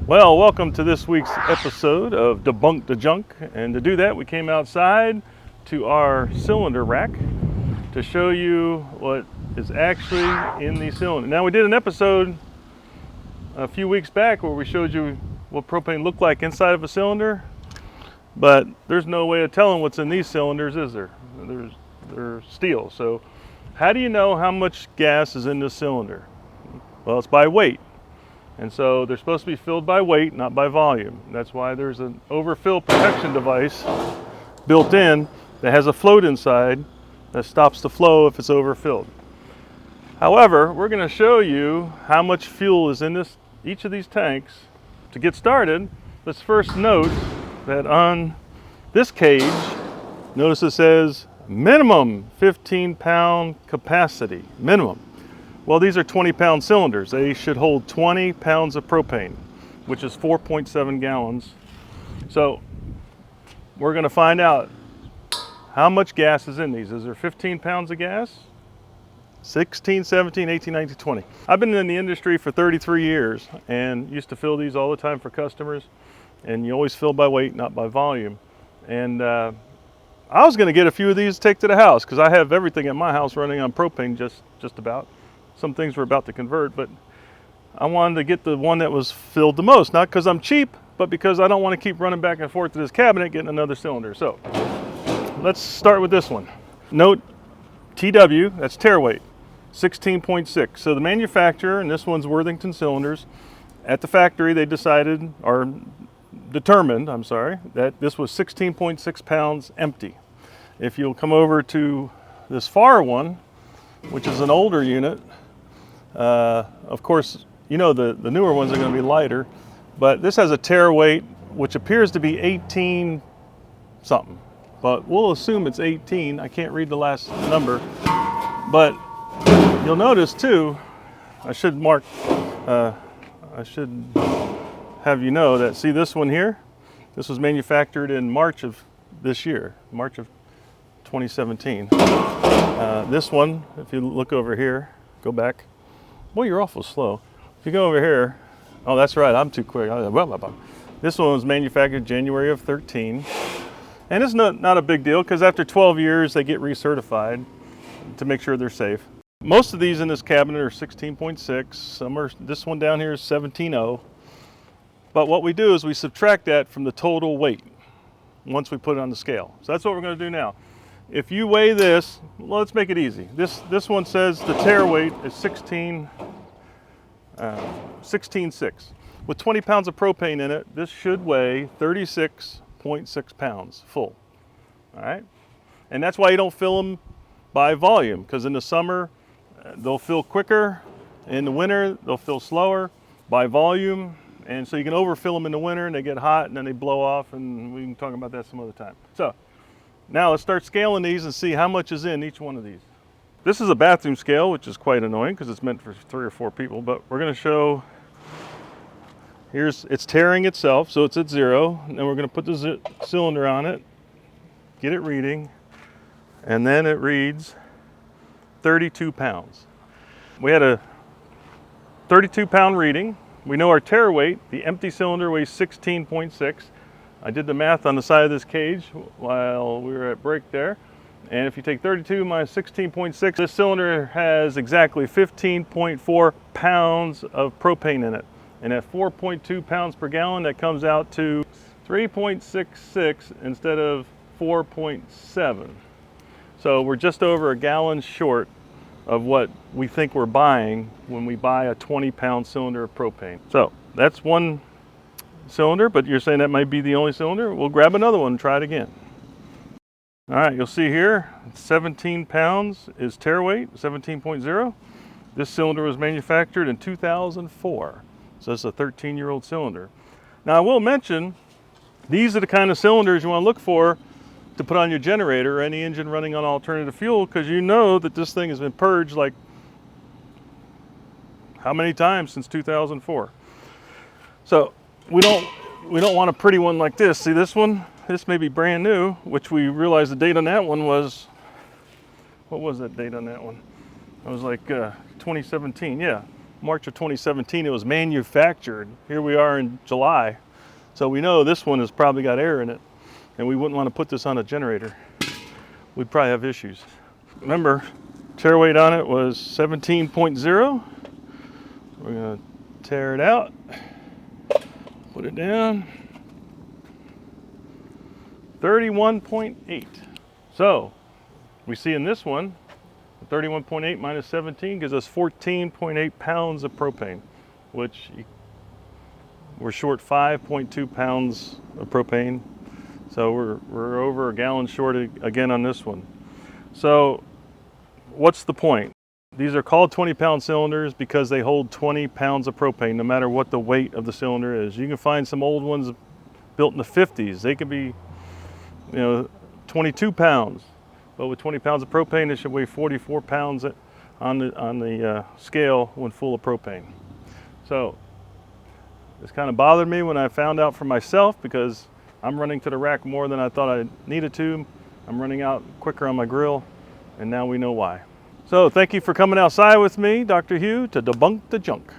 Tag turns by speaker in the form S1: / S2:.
S1: Well, welcome to this week's episode of Debunk the Junk. And to do that, we came outside to our cylinder rack to show you what is actually in the cylinder. Now, we did an episode a few weeks back where we showed you what propane looked like inside of a cylinder, but there's no way of telling what's in these cylinders, is there? They're steel. So how do you know how much gas is in this cylinder? Well, it's by weight. And so they're supposed to be filled by weight, not by volume. That's why there's an overfill protection device built in that has a float inside that stops the flow if it's overfilled. However, we're going to show you how much fuel is in each of these tanks. To get started, let's first note that on this cage, notice it says minimum 15-pound capacity, minimum. Well, these are 20-pound cylinders. They should hold 20 pounds of propane, which is 4.7 gallons. So we're going to find out how much gas is in these. Is there 15 pounds of gas? 16, 17, 18, 19, 20. I've been in the industry for 33 years and used to fill these all the time for customers. And you always fill by weight, not by volume. And I was going to get a few of these to take to the house because I have everything at my house running on propane just about. Some things we're about to convert, but I wanted to get the one that was filled the most, not because I'm cheap, but because I don't want to keep running back and forth to this cabinet getting another cylinder. So let's start with this one. Note TW, that's tare weight, 16.6. So the manufacturer, and this one's Worthington Cylinders, at the factory they determined, that this was 16.6 pounds empty. If you'll come over to this far one, which is an older unit, of course, you know the newer ones are going to be lighter, but this has a tare weight which appears to be 18 something, but we'll assume it's 18. I can't read the last number, but you'll notice too, I should have you know that, see this one here, this was manufactured in March of this year, March of 2017. This one, if you look over here, go back. Boy, you're awful slow. If you go over here, oh, that's right, I'm too quick. This one was manufactured January of 13. And it's not a big deal because after 12 years, they get recertified to make sure they're safe. Most of these in this cabinet are 16.6. This one down here is 17.0. But what we do is we subtract that from the total weight once we put it on the scale. So that's what we're going to do now. If you weigh this, well, let's make it easy. This one says the tare weight is 16.6. With 20 pounds of propane in it, this should weigh 36.6 pounds full. All right? And that's why you don't fill them by volume, because in the summer, they'll fill quicker. In the winter, they'll fill slower by volume. And so you can overfill them in the winter and they get hot and then they blow off, and we can talk about that some other time. So now let's start scaling these and see how much is in each one of these. This is a bathroom scale, which is quite annoying because it's meant for 3 or 4 people, but we're going to show, it's taring itself, so it's at 0, and then we're going to put the cylinder on it, get it reading, and then it reads 32 pounds. We had a 32 pound reading. We know our tare weight, the empty cylinder weighs 16.6. I did the math on the side of this cage while we were at break there. And if you take 32 minus 16.6, this cylinder has exactly 15.4 pounds of propane in it. And at 4.2 pounds per gallon, that comes out to 3.66 instead of 4.7. So we're just over a gallon short of what we think we're buying when we buy a 20-pound cylinder of propane. So that's one cylinder, but you're saying that might be the only cylinder. We'll grab another one and try it again. All right, you'll see here 17 pounds is tare weight, 17.0. This cylinder was manufactured in 2004, so it's a 13-year-old cylinder. Now I will mention, these are the kind of cylinders you want to look for to put on your generator or any engine running on alternative fuel, because you know that this thing has been purged like how many times since 2004. So we don't want a pretty one like this. See this one? This may be brand new, which we realized the date on that one was, what was that date on that one? It was like 2017, yeah. March of 2017 it was manufactured. Here we are in July. So we know this one has probably got air in it, and we wouldn't want to put this on a generator. We'd probably have issues. Remember, tear weight on it was 17.0. We're gonna tear it out, put it down. 31.8. So we see in this one, 31.8 minus 17 gives us 14.8 pounds of propane, which we're short 5.2 pounds of propane. So we're over a gallon short again on this one. So what's the point? These are called 20-pound cylinders because they hold 20 pounds of propane, no matter what the weight of the cylinder is. You can find some old ones built in the 50s. They could be, 22 pounds. But with 20 pounds of propane, it should weigh 44 pounds on the scale when full of propane. So this kind of bothered me when I found out for myself, because I'm running to the rack more than I thought I needed to. I'm running out quicker on my grill, and now we know why. So thank you for coming outside with me, Dr. Hugh, to debunk the junk.